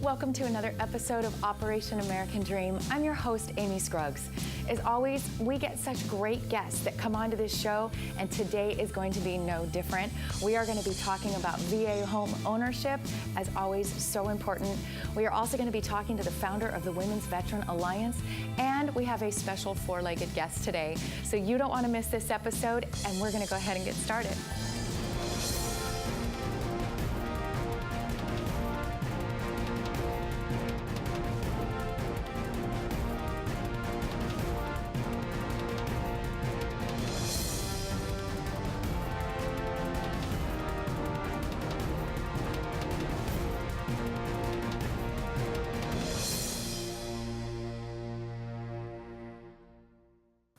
Welcome to another episode of Operation American Dream. I'm your host, Amy Scruggs. As always, we get such great guests that come onto this show, and today is going to be no different. We are going to be talking about VA home ownership, as always, so important. We are also going to be talking to the founder of the Women's Veteran Alliance, and we have a special four-legged guest today. So you don't want to miss this episode, and we're going to go ahead and get started.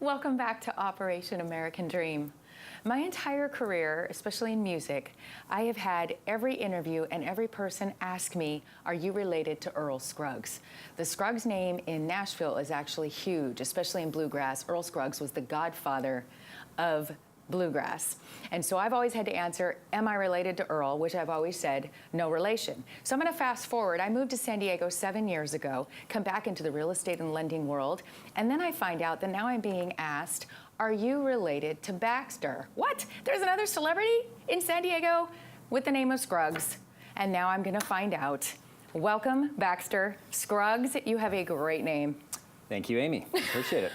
Welcome back to Operation American Dream. My entire career, especially in music, I have had every interview and every person ask me, are you related to Earl Scruggs? The Scruggs name in Nashville is actually huge, especially in bluegrass. Earl Scruggs was the godfather of bluegrass. And so I've always had to answer, am I related to Earl? Which I've always said, no relation. So I'm going to fast forward. I moved to San Diego 7 years ago, come back into the real estate and lending world, and then I find out that now I'm being asked, are you related to Baxter? What? There's another celebrity in San Diego with the name of Scruggs. And now I'm going to find out. Welcome, Baxter. Scruggs, you have a great name. Thank you, Amy. Appreciate it.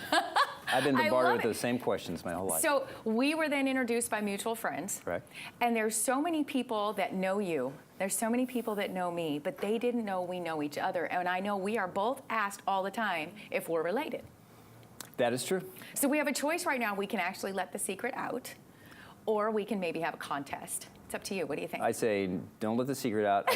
I've been bombarded with those same questions my whole life. So we were then introduced by mutual friends. Right. And there's so many people that know you. There's so many people that know me, but they didn't know we know each other. And I know we are both asked all the time if we're related. That is true. So we have a choice right now. We can actually let the secret out, or we can maybe have a contest. It's up to you. What do you think? I say don't let the secret out.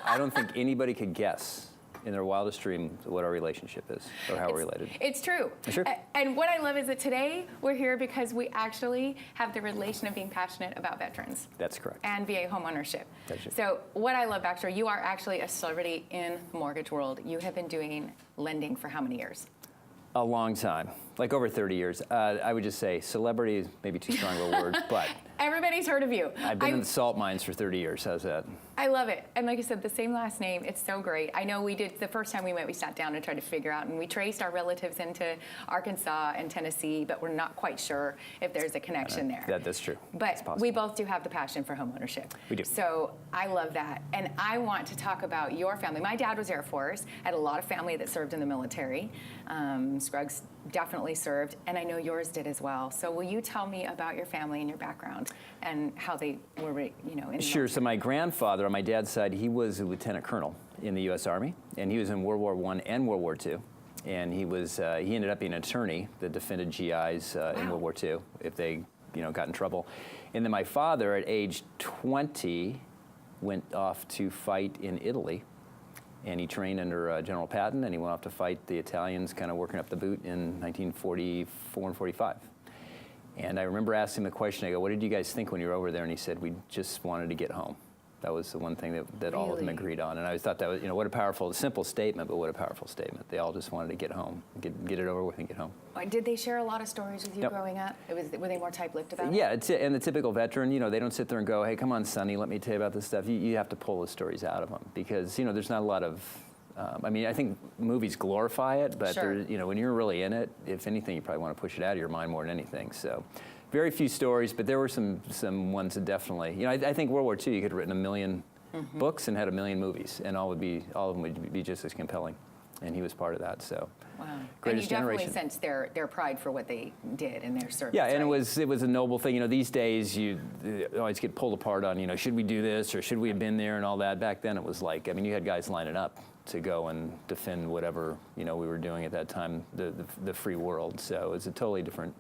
I don't think anybody could guess in their wildest dream what our relationship is or how we're related. It's true. Sure. And what I love is that today we're here because we actually have the relation of being passionate about veterans. That's correct. And VA home ownership. That's true. So what I love, Baxter, you are actually a celebrity in the mortgage world. You have been doing lending for how many years? A long time, like over 30 years. I would just say celebrity is maybe too strong of a word, but everybody's heard of you. I've been in the salt mines for 30 years. How's that? I love it. And like I said, the same last name, it's so great. I know we did, the first time we met, we sat down and tried to figure out, and we traced our relatives into Arkansas and Tennessee, but we're not quite sure if there's a connection there. That's true. But we both do have the passion for home ownership. We do. So I love that. And I want to talk about your family. My dad was Air Force. I had a lot of family that served in the military. Scruggs definitely served, and I know yours did as well. So will you tell me about your family and your background and how they were, in the Sure. So my grandfather on my dad's side, he was a lieutenant colonel in the U.S. Army, and he was in World War I and World War II. And he ended up being an attorney that defended GIs in World War II if they, got in trouble. And then my father, at age 20, went off to fight in Italy. And he trained under General Patton, and he went off to fight the Italians, kind of working up the boot in 1944 and 45. And I remember asking him the question, I go, what did you guys think when you were over there? And he said, we just wanted to get home. That was the one thing that all of them agreed on. And I always thought that was, what a powerful, simple statement, but what a powerful statement. They all just wanted to get home, get it over with and get home. Did they share a lot of stories with you growing up? Were they more tight-lipped about it? Yeah, and the typical veteran, they don't sit there and go, hey, come on, Sonny, let me tell you about this stuff. You have to pull the stories out of them because, there's not a lot of, I think movies glorify it, but sure. When you're really in it, if anything, you probably want to push it out of your mind more than anything. So very few stories, but there were some ones that definitely, I think World War II, you could have written 1 million books and had 1 million movies, and all of them would be just as compelling. And he was part of that, so. Wow. Greatest and you definitely generation. sense their pride for what they did and their service. Yeah, and right? it was a noble thing. These days you always get pulled apart on, should we do this or should we have been there and all that. Back then it was like, you had guys lining up to go and defend whatever, we were doing at that time, the free world. So it's a totally different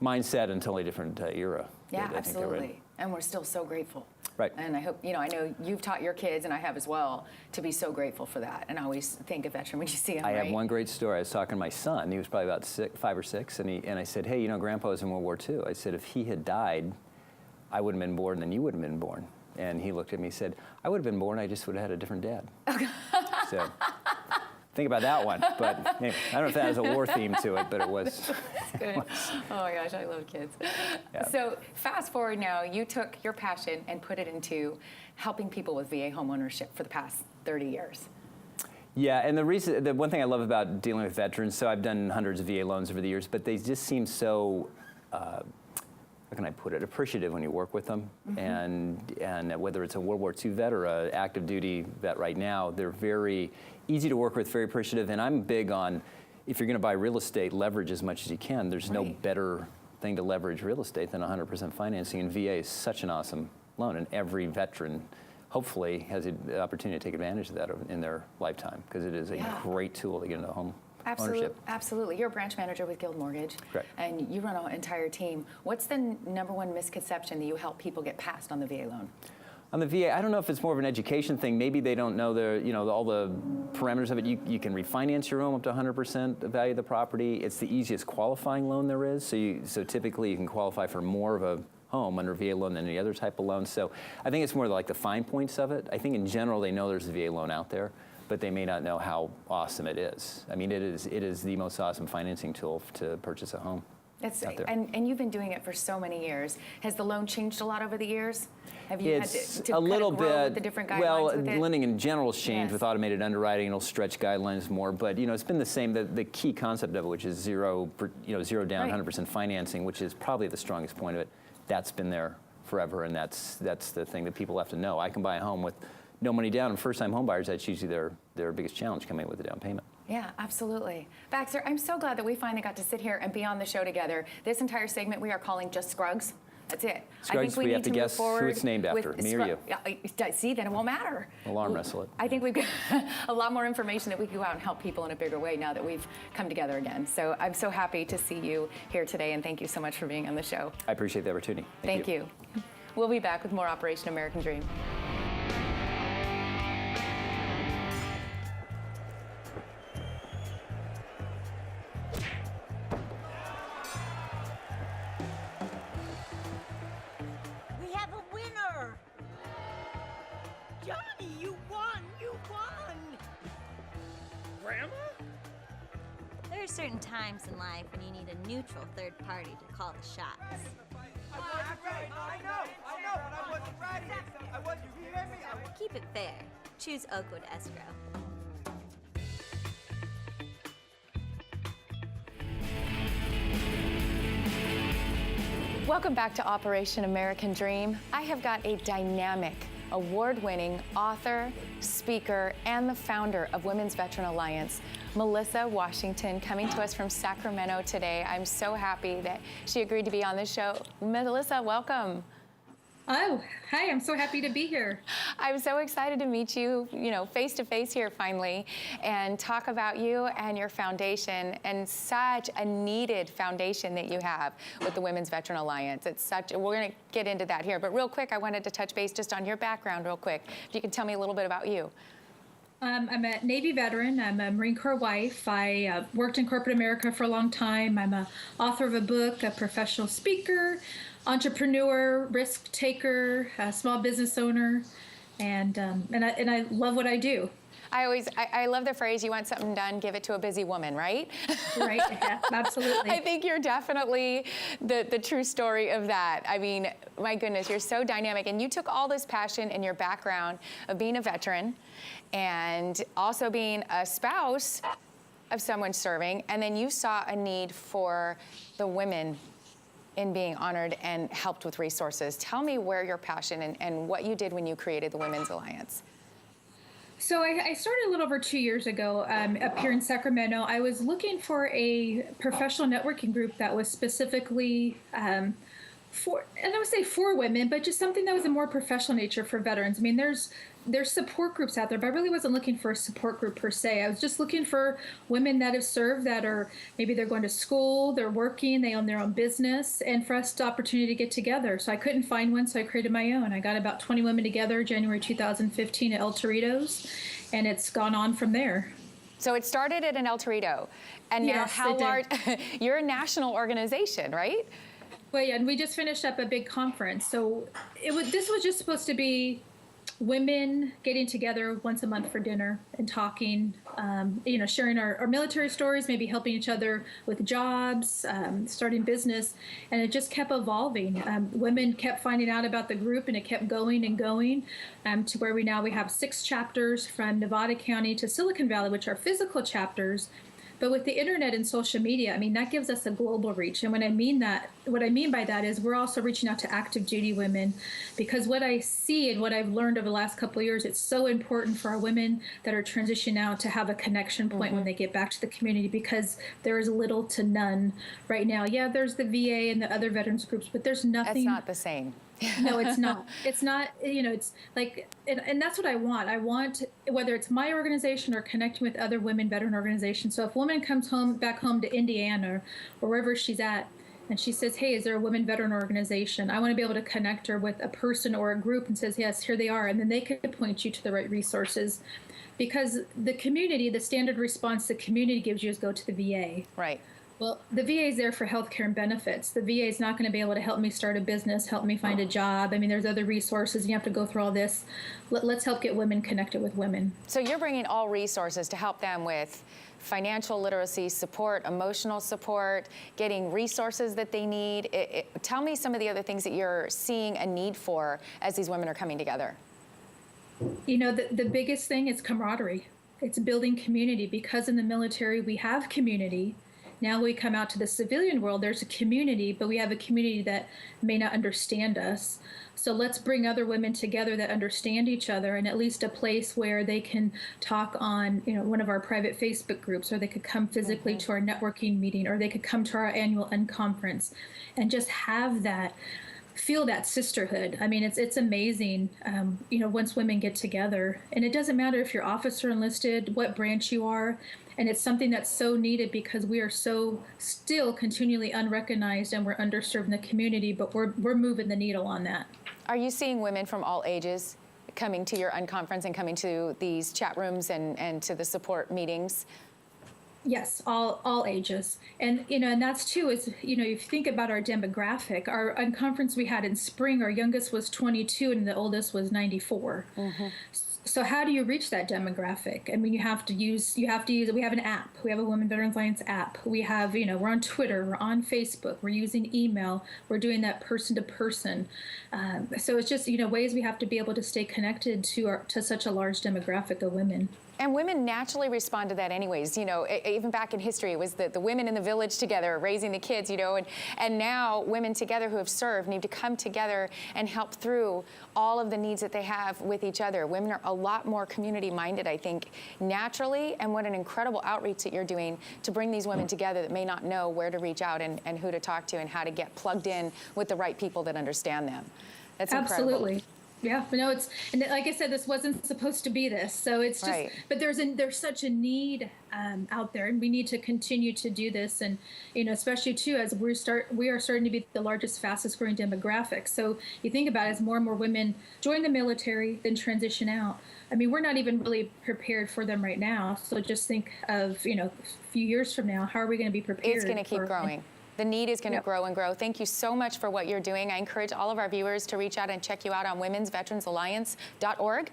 mindset and totally different era. Yeah, absolutely. And we're still so grateful. Right. And I hope, I know you've taught your kids, and I have as well, to be so grateful for that. And I always think of veteran when you see him, I have one great story. I was talking to my son. He was probably about 5 or 6, and I said, hey, Grandpa was in World War II. I said, if he had died, I wouldn't have been born, and you wouldn't have been born. And he looked at me and said, I would have been born, I just would have had a different dad. So think about that one. But anyway, I don't know if that has a war theme to it, but it was. Good. Oh my gosh, I love kids. Yeah. So fast forward now, you took your passion and put it into helping people with VA homeownership for the past 30 years. Yeah, and the one thing I love about dealing with veterans, so I've done hundreds of VA loans over the years, but they just seem so, how can I put it, appreciative when you work with them. And whether it's a World War II vet or an active duty vet right now, they're very easy to work with, very appreciative. And I'm big on, if you're going to buy real estate, leverage as much as you can. There's no better thing to leverage real estate than 100% financing, and VA is such an awesome loan, and every veteran hopefully has the opportunity to take advantage of that in their lifetime, because it is a great tool to get into home ownership. Absolutely. You're a branch manager with Guild Mortgage. Correct. And you run an entire team. What's the number one misconception that you help people get past on the VA loan? On the VA, I don't know if it's more of an education thing. Maybe they don't know all the parameters of it. You can refinance your home up to 100% the value of the property. It's the easiest qualifying loan there is. So typically you can qualify for more of a home under VA loan than any other type of loan. So I think it's more like the fine points of it. I think in general they know there's a VA loan out there, but they may not know how awesome it is. I mean, it is the most awesome financing tool to purchase a home. And you've been doing it for so many years. Has the loan changed a lot over the years? Have you had to a little kind of grow bit with the different guidelines well, with it? lending in general has changed with automated underwriting. It'll stretch guidelines more, but it's been the same. The key concept of it, which is zero down, 100% financing, which is probably the strongest point of it. That's been there forever, and that's the thing that people have to know. I can buy a home with no money down, and first-time home buyers, that's usually their biggest challenge, coming in with a down payment. Yeah, absolutely. Baxter, I'm so glad that we finally got to sit here and be on the show together. This entire segment we are calling just Scruggs. That's it. Scruggs, we have to guess who it's named after, me or you. See, then it won't matter. We'll arm wrestle it. I think we've got a lot more information that we can go out and help people in a bigger way now that we've come together again. So I'm so happy to see you here today, and thank you so much for being on the show. I appreciate the opportunity. Thank you. We'll be back with more Operation American Dream. There are certain times in life when you need a neutral third party to call the shots. I wasn't ready. I know, but I wasn't ready. You hear me? Keep it fair. Choose Oakwood Escrow. Welcome back to Operation American Dream. I have got a dynamic, award-winning author, speaker, and the founder of Women's Veteran Alliance, Melissa Washington, coming to us from Sacramento today. I'm so happy that she agreed to be on the show. Melissa, welcome. Oh, hi, I'm so happy to be here. I'm so excited to meet you, face to face here finally, and talk about you and your foundation, and such a needed foundation that you have with the Women's Veteran Alliance. We're gonna get into that here, but real quick, I wanted to touch base just on your background real quick. If you can tell me a little bit about you. I'm a Navy veteran. I'm a Marine Corps wife. I worked in corporate America for a long time. I'm an author of a book, a professional speaker, entrepreneur, risk taker, a small business owner, and I love what I do. I love the phrase, you want something done, give it to a busy woman, right? Right, yeah, absolutely. I think you're definitely the true story of that. I mean, my goodness, you're so dynamic, and you took all this passion and your background of being a veteran and also being a spouse of someone serving, and then you saw a need for the women in being honored and helped with resources. Tell me where your passion and what you did when you created the Women's Alliance. So I started a little over 2 years ago up here in Sacramento. I was looking for a professional networking group that was specifically for, and I would say for women, but just something that was a more professional nature for veterans. I mean, there's support groups out there, but I really wasn't looking for a support group per se. I was just looking for women that have served, that are, maybe they're going to school, they're working, they own their own business, and for us the opportunity to get together. So I couldn't find one, so I created my own. I got about 20 women together January 2015 at El Torito's, and it's gone on from there. So it started at an El Torito, and now how large? You're a national organization, right? Well, yeah, and we just finished up a big conference. So this was just supposed to be women getting together once a month for dinner and talking, sharing our military stories, maybe helping each other with jobs, starting business. And it just kept evolving. Women kept finding out about the group, and it kept going and going to where we have 6 chapters from Nevada County to Silicon Valley, which are physical chapters. But with the internet and social media, that gives us a global reach. And what I mean by that is we're also reaching out to active duty women, because what I see and what I've learned over the last couple of years, it's so important for our women that are transitioning out to have a connection point when they get back to the community, because there is little to none right now. Yeah, there's the VA and the other veterans groups, but there's nothing. That's not the same. No, it's not. It's not, it's like, and that's what I want. I want, whether it's my organization or connecting with other women veteran organizations. So if a woman comes back home to Indiana or wherever she's at, and she says, hey, is there a women veteran organization? I want to be able to connect her with a person or a group and says, yes, here they are. And then they could point you to the right resources. Because the community, the standard response the community gives you is go to the VA. Right. Well, the VA is there for healthcare and benefits. The VA is not going to be able to help me start a business, help me find a job. There's other resources. You have to go through all this. Let's help get women connected with women. So you're bringing all resources to help them with financial literacy support, emotional support, getting resources that they need. Tell me some of the other things that you're seeing a need for as these women are coming together. The biggest thing is camaraderie. It's building community, because in the military we have community. Now we come out to the civilian world, there's a community, but we have a community that may not understand us. So let's bring other women together that understand each other, and at least a place where they can talk on, one of our private Facebook groups, or they could come physically to our networking meeting, or they could come to our annual unconference and just have that, feel that sisterhood. It's amazing, once women get together. And it doesn't matter if you're officer enlisted, what branch you are. And it's something that's so needed, because we are so still continually unrecognized and we're underserved in the community, but we're moving the needle on that. Are you seeing women from all ages coming to your unconference and coming to these chat rooms and to the support meetings? Yes, all ages. And, and that's too, is, if you think about our demographic, our unconference we had in spring, our youngest was 22 and the oldest was 94. So how do you reach that demographic? We have an app. We have a Women Veterans Alliance app. We have, we're on Twitter, we're on Facebook, we're using email, we're doing that person to person. So it's just, ways we have to be able to stay connected to such a large demographic of women. And women naturally respond to that anyways. Even back in history, it was the women in the village together raising the kids, and now women together who have served need to come together and help through all of the needs that they have with each other. Women are a lot more community minded, I think, naturally, and what an incredible outreach that you're doing to bring these women together that may not know where to reach out and who to talk to and how to get plugged in with the right people that understand them. That's incredible. Absolutely. Yeah, but no, and like I said, this wasn't supposed to be this. So it's just, right. But there's such a need out there, and we need to continue to do this. And, especially too, as we are starting to be the largest, fastest growing demographic. So you think about it, as more and more women join the military, then transition out. We're not even really prepared for them right now. So just think of, a few years from now, how are we going to be prepared? It's going to keep growing. The need is going to grow and grow. Thank you so much for what you're doing. I encourage all of our viewers to reach out and check you out on womensveteransalliance.org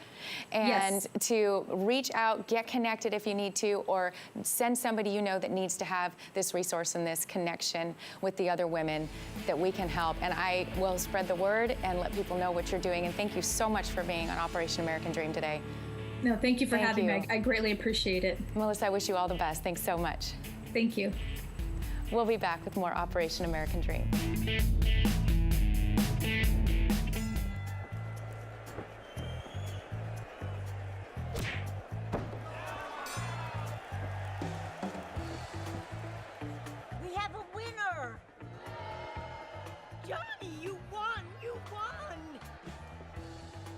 and to reach out, get connected if you need to, or send somebody that needs to have this resource and this connection with the other women that we can help. And I will spread the word and let people know what you're doing. And thank you so much for being on Operation American Dream today. No, thank you for having me. I greatly appreciate it. Melissa, I wish you all the best. Thanks so much. Thank you. We'll be back with more Operation American Dream. We have a winner! Johnny, you won! You won!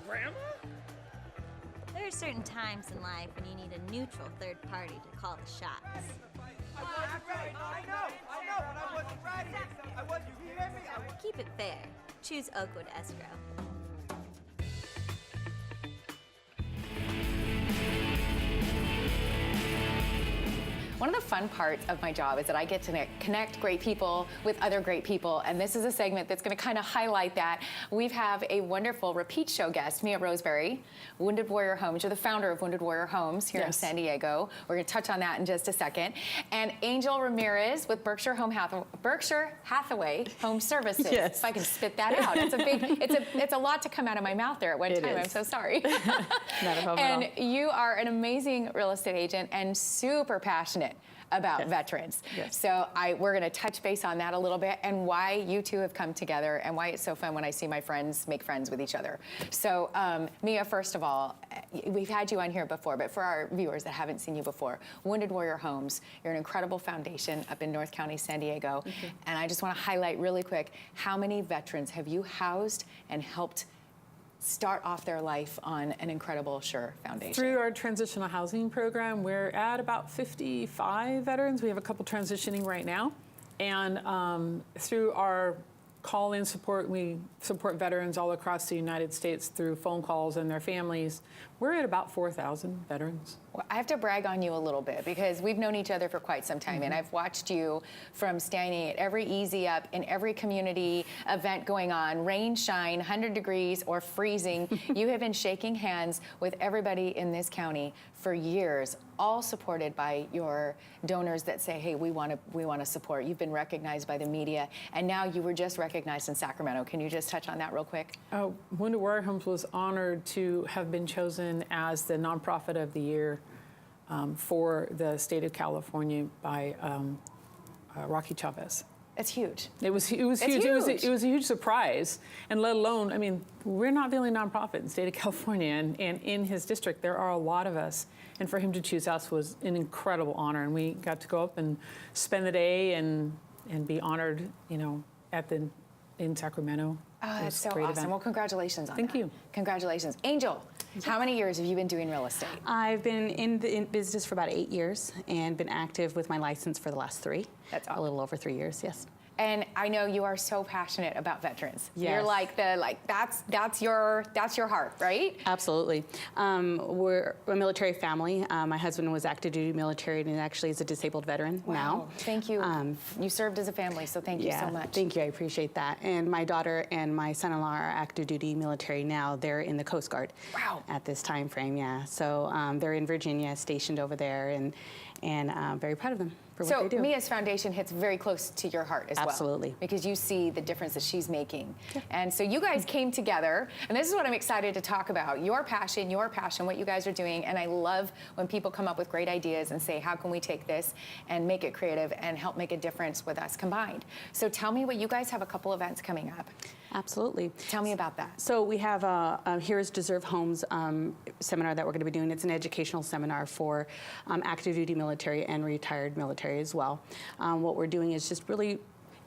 Grandma? There are certain times in life when you need a neutral third party to call the shots. I wasn't right. I know, but I wasn't right. I wasn't, you hear me? Keep it fair. Choose Oakwood Escrow. One of the fun parts of my job is that I get to connect great people with other great people, and this is a segment that's going to kind of highlight that. We have a wonderful repeat show guest, Mia Roseberry, Wounded Warrior Homes. You're the founder of Wounded Warrior Homes here in San Diego. We're going to touch on that in just a second. And Angel Ramirez with Berkshire Hathaway Home Services. Yes. If I can spit that out. It's a lot to come out of my mouth there at one time. I'm so sorry. Not a problem And at all. you are an amazing real estate agent and super passionate about veterans. Yes. So we're going to touch base on that a little bit and why you two have come together and why it's so fun when I see my friends make friends with each other. So Mia, first of all, we've had you on here before, but for our viewers that haven't seen you before, Wounded Warrior Homes, you're an incredible foundation up in North County, San Diego. And I just want to highlight really quick, how many veterans have you housed and helped start off their life on an incredible SURE foundation? Through our transitional housing program, we're at about 55 veterans. We have a couple transitioning right now. And through our call-in support, we support veterans all across the United States through phone calls and their families. We're at about 4,000 veterans. Well, I have to brag on you a little bit because we've known each other for quite some time, and I've watched you from standing at every Easy Up in every community event going on, rain, shine, 100 degrees or freezing. You have been shaking hands with everybody in this county for years, all supported by your donors that say, hey, we want to support. You've been recognized by the media, and now you were just recognized in Sacramento. Can you just touch on that real quick? Wounded Warrior Homes was honored to have been chosen as the nonprofit of the year for the state of California by Rocky Chavez. It's huge. It was huge. Huge. It was a huge surprise, and let alone, I mean, we're not the only nonprofit in the state of California, and in his district there are a lot of us, and for him to choose us was an incredible honor, and we got to go up and spend the day and be honored, you know, in Sacramento. Oh, that's so great awesome. event. Well, congratulations on that. Thank you. Congratulations. Angel, how many years have you been doing real estate? I've been in business for about 8 years and been active with my license for the last 3. That's awesome. A little over 3 years, yes. And I know you are so passionate about veterans. Yes. You're that's your heart, right? Absolutely. We're a military family. My husband was active duty military and actually is a disabled veteran now. Thank you. You served as a family, so thank you so much. Thank you. I appreciate that. And my daughter and my son-in-law are active duty military now. They're in the Coast Guard. Wow. At this time frame, yeah. So they're in Virginia, stationed over there, and I'm very proud of them for what they do. So Mia's foundation hits very close to your heart as well. Absolutely. Because you see the difference that she's making. Yeah. And so you guys came together, and this is what I'm excited to talk about. Your passion, what you guys are doing. And I love when people come up with great ideas and say, how can we take this and make it creative and help make a difference with us combined? So tell me what you guys have a couple events coming up. Absolutely. Tell me about that. So we have a Heroes Deserve Homes seminar that we're going to be doing. It's an educational seminar for active duty military and retired military as well. What we're doing is just really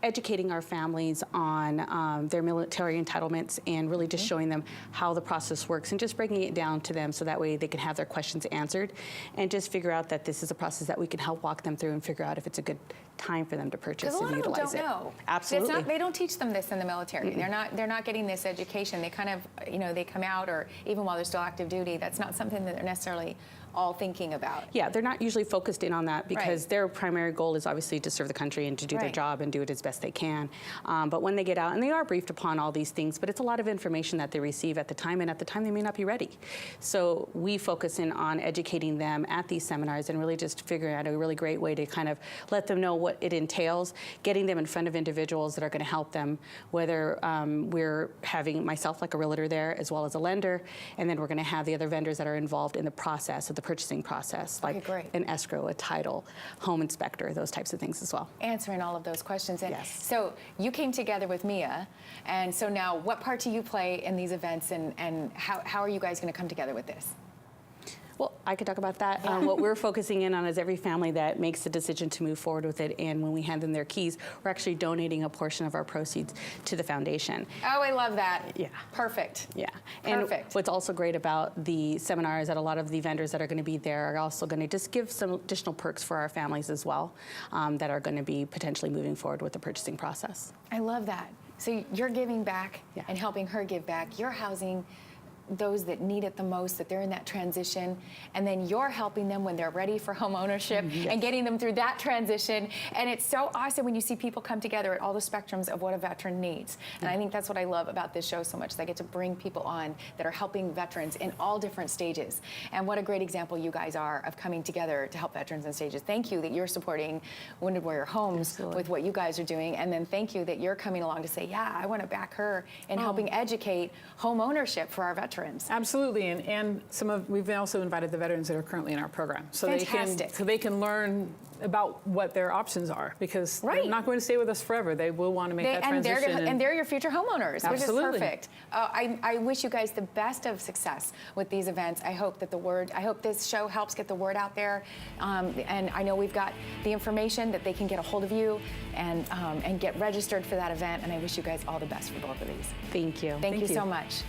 educating our families on their military entitlements and really just showing them how the process works and just breaking it down to them so that way they can have their questions answered and just figure out that this is a process that we can help walk them through and figure out if it's a good time for them to purchase and utilize it. Because a lot of them don't know. Absolutely. They don't teach them this in the military. They're not getting this education. They kind of, they come out, or even while they're still active duty, that's not something that they're necessarily all thinking about. Yeah, they're not usually focused in on that because their primary goal is obviously to serve the country and to do their job and do it as best they can. But when they get out, and they are briefed upon all these things, but it's a lot of information that they receive at the time, and at the time they may not be ready. So we focus in on educating them at these seminars and really just figuring out a really great way to kind of let them know what it entails, getting them in front of individuals that are going to help them, whether we're having myself like a realtor there as well as a lender, and then we're going to have the other vendors that are involved in the process of the purchasing process, like an escrow, a title, home inspector, those types of things as well. Answering all of those questions. And yes. So you came together with Mia, and so now what part do you play in these events, and how are you guys going to come together with this? Well, I could talk about that. What we're focusing in on is every family that makes the decision to move forward with it, and when we hand them their keys, we're actually donating a portion of our proceeds to the foundation. Oh, I love that. Yeah. Perfect. Yeah. Perfect. And what's also great about the seminar is that a lot of the vendors that are going to be there are also going to just give some additional perks for our families as well that are going to be potentially moving forward with the purchasing process. I love that. So you're giving back and helping her give back. You're housing those that need it the most, that they're in that transition, and then you're helping them when they're ready for home ownership and getting them through that transition. And it's so awesome when you see people come together at all the spectrums of what a veteran needs. And I think that's what I love about this show so much, is I get to bring people on that are helping veterans in all different stages. And what a great example you guys are of coming together to help veterans in stages. Thank you that you're supporting Wounded Warrior Homes with what you guys are doing. And then thank you that you're coming along to say, yeah, I want to back her in helping educate home ownership for our veterans. Absolutely, and we've also invited the veterans that are currently in our program, so they can learn about what their options are, because they're not going to stay with us forever. They will want to make that transition. And they're your future homeowners, Absolutely. which is perfect. I wish you guys the best of success with these events. I hope that I hope this show helps get the word out there. And I know we've got the information that they can get a hold of you and get registered for that event. And I wish you guys all the best for both of these. Thank you. Thank you so much.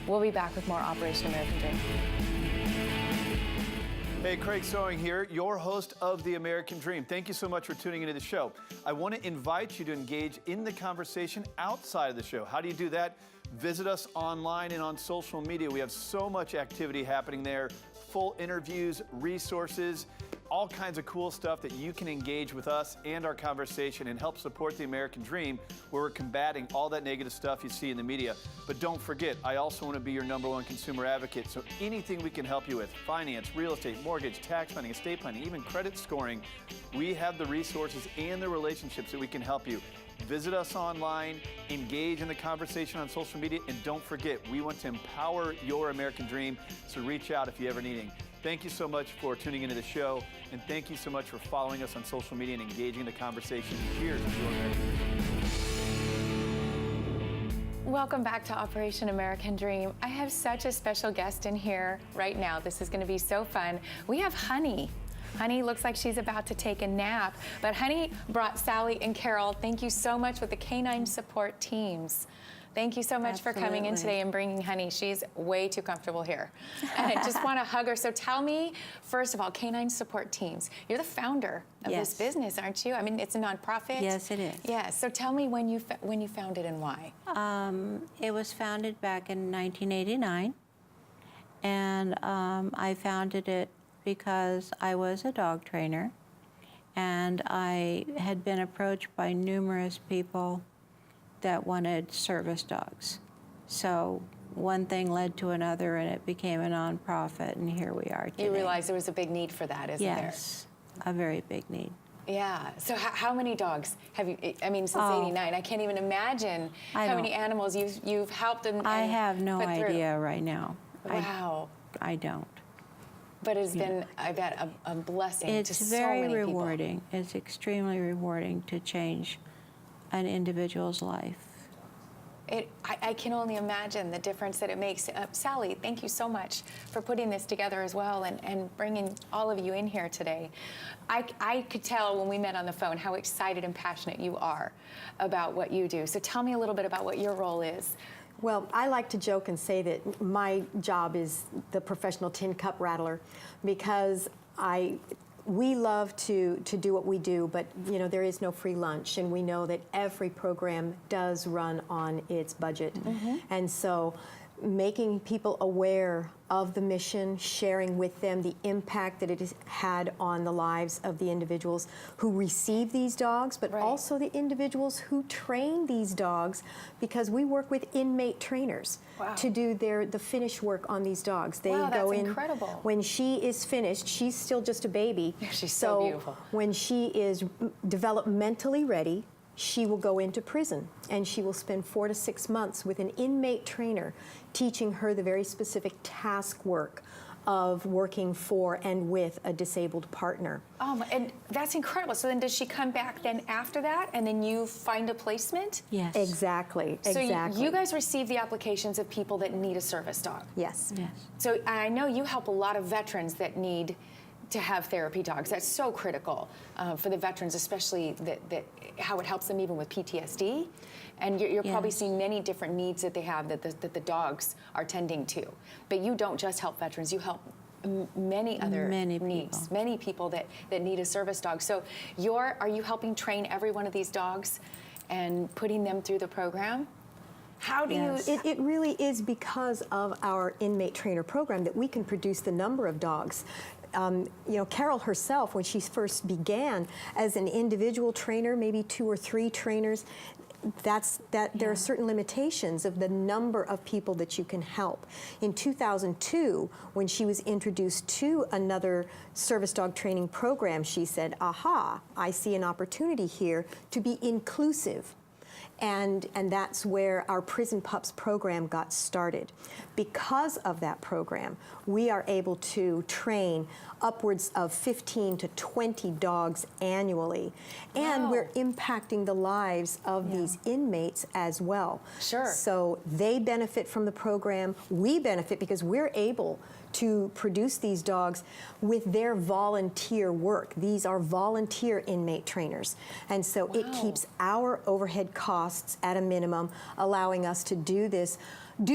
We'll be back with more Operation American Dream. Hey, Craig Sewing here, your host of The American Dream. Thank you so much for tuning into the show. I want to invite you to engage in the conversation outside of the show. How do you do that? Visit us online and on social media. We have so much activity happening there. Full interviews, resources, all kinds of cool stuff that you can engage with us and our conversation and help support the American Dream, where we're combating all that negative stuff you see in the media. But don't forget, I also want to be your #1 consumer advocate. So anything we can help you with, finance, real estate, mortgage, tax planning, estate planning, even credit scoring, we have the resources and the relationships that we can help you. Visit us online, engage in the conversation on social media, and don't forget, we want to empower your American Dream, so reach out if you ever need anything. Thank you so much for tuning into the show, and thank you so much for following us on social media and engaging in the conversation. Cheers to your American Dream. Welcome back to Operation American Dream. I have such a special guest in here right now. This is going to be so fun. We have Honey. Honey looks like she's about to take a nap, but Honey brought Sally and Carol. Thank you so much with the Canine support teams. Thank you so much for coming in today and bringing Honey. She's way too comfortable here. And I just want to hug her. So tell me, first of all, Canine support teams. You're the founder of this business, aren't you? I mean, it's a nonprofit. Yes, it is. Yeah. So tell me when you founded and why. It was founded back in 1989, and I founded it because I was a dog trainer, and I had been approached by numerous people that wanted service dogs. So one thing led to another, and it became a nonprofit, and here we are today. You realize there was a big need for that, isn't there? Yes, a very big need. Yeah. So how many dogs have you? I mean, since '89, I can't even imagine how many animals you've helped and I have no put through. idea right now. Wow. I don't. But it's been, I bet, a blessing to so many people. It's very rewarding. It's extremely rewarding to change an individual's life. I can only imagine the difference that it makes. Sally, thank you so much for putting this together as well and bringing all of you in here today. I could tell when we met on the phone how excited and passionate you are about what you do. So tell me a little bit about what your role is. Well, I like to joke and say that my job is the professional tin cup rattler, because we love to do what we do, but you know, there is no free lunch, and we know that every program does run on its budget. And so making people aware of the mission, sharing with them the impact that it has had on the lives of the individuals who receive these dogs, but also the individuals who train these dogs, because we work with inmate trainers to do the finish work on these dogs. They go in incredible. When she is finished. She's still just a baby. She's so beautiful. When she is developmentally ready, she will go into prison, and she will spend 4 to 6 months with an inmate trainer teaching her the very specific task work of working for and with a disabled partner. And that's incredible. So then does she come back then after that, and then you find a placement? Yes. Exactly. So you guys receive the applications of people that need a service dog? Yes. Yes. So I know you help a lot of veterans that need to have therapy dogs. That's so critical for the veterans, especially that how it helps them even with PTSD. And you're probably seeing many different needs that they have that the dogs are tending to. But you don't just help veterans, you help many other needs, many people that need a service dog. So are you helping train every one of these dogs and putting them through the program? How do you? It really is because of our inmate trainer program that we can produce the number of dogs. Carol herself, when she first began as an individual trainer, maybe 2 or 3 trainers, there are certain limitations of the number of people that you can help. In 2002, when she was introduced to another service dog training program, she said, aha, I see an opportunity here to be inclusive. And that's where our Prison Pups program got started. Because of that program, we are able to train upwards of 15 to 20 dogs annually. And we're impacting the lives of these inmates as well. Sure. So they benefit from the program. We benefit because we're able to produce these dogs with their volunteer work. These are volunteer inmate trainers. And so it keeps our overhead costs at a minimum, allowing us to do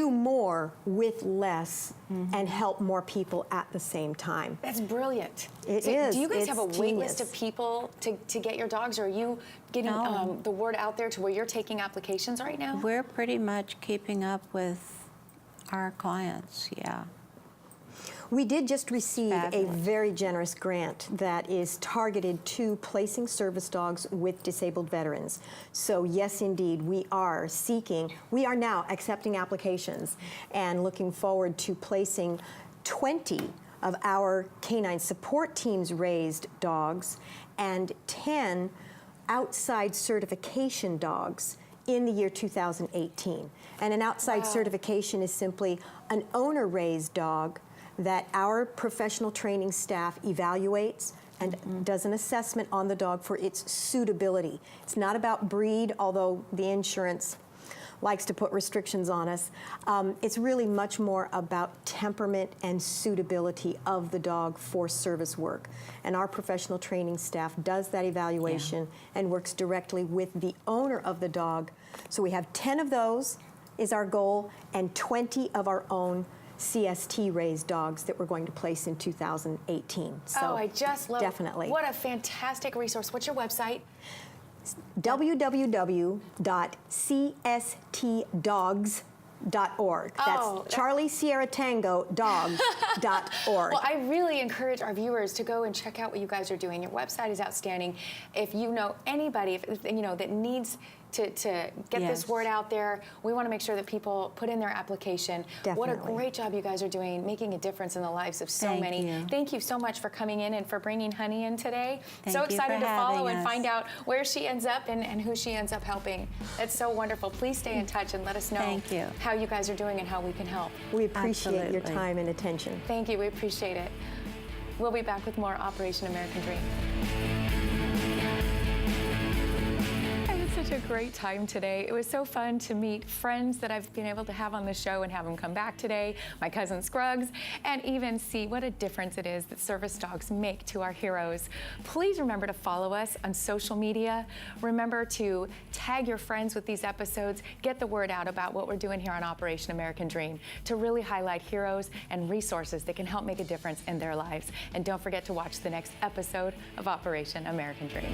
more with less and help more people at the same time. That's brilliant. It is. Do you guys It's have a wait genius. list of people to get your dogs, or are you getting the word out there to where you're taking applications right now? We're pretty much keeping up with our clients, yeah. We did just receive a very generous grant that is targeted to placing service dogs with disabled veterans. So yes, indeed, we are now accepting applications and looking forward to placing 20 of our canine support teams raised dogs and 10 outside certification dogs in the year 2018. And an outside certification is simply an owner-raised dog that our professional training staff evaluates and does an assessment on the dog for its suitability. It's not about breed, although the insurance likes to put restrictions on us. It's really much more about temperament and suitability of the dog for service work. And our professional training staff does that evaluation and works directly with the owner of the dog. So we have 10 of those is our goal, and 20 of our own CST raised dogs that we're going to place in 2018. So I just love it. Definitely. What a fantastic resource. What's your website? www.cstdogs.org. That's Charlie Sierra Tango Dogs.org. Well, I really encourage our viewers to go and check out what you guys are doing. Your website is outstanding. If you know anybody that needs to get this word out there, we want to make sure that people put in their application. Definitely. What a great job you guys are doing, making a difference in the lives of so many. Thank you so much for coming in and for bringing Honey in today. So excited to follow and find out where she ends up and who she ends up helping. It's so wonderful. Please stay in touch and let us know how you guys are doing and how we can help. We appreciate your time and attention. Thank you. We appreciate it. We'll be back with more Operation American Dream. Such a great time today. It was so fun to meet friends that I've been able to have on the show and have them come back today, my cousin Scruggs, and even see what a difference it is that service dogs make to our heroes. Please remember to follow us on social media. Remember to tag your friends with these episodes. Get the word out about what we're doing here on Operation American Dream to really highlight heroes and resources that can help make a difference in their lives. And don't forget to watch the next episode of Operation American Dream.